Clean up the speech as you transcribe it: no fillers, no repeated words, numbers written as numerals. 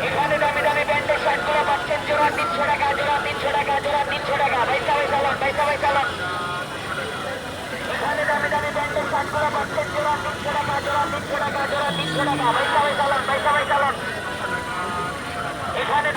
এখানে দামি দামি ব্যান্ডের শার্টগুলো পাচ্ছেন জোড়া 300 টাকা, জোড়া 300 টাকা, জোড়া 300 টাকা। চালান। এখানে দামি দামি ব্যান্ডের শার্টগুলো পাচ্ছেন জোড়া 300 টাকা, জোড়া 300 টাকা, জোড়া 300 টাকা। চালান। এখানে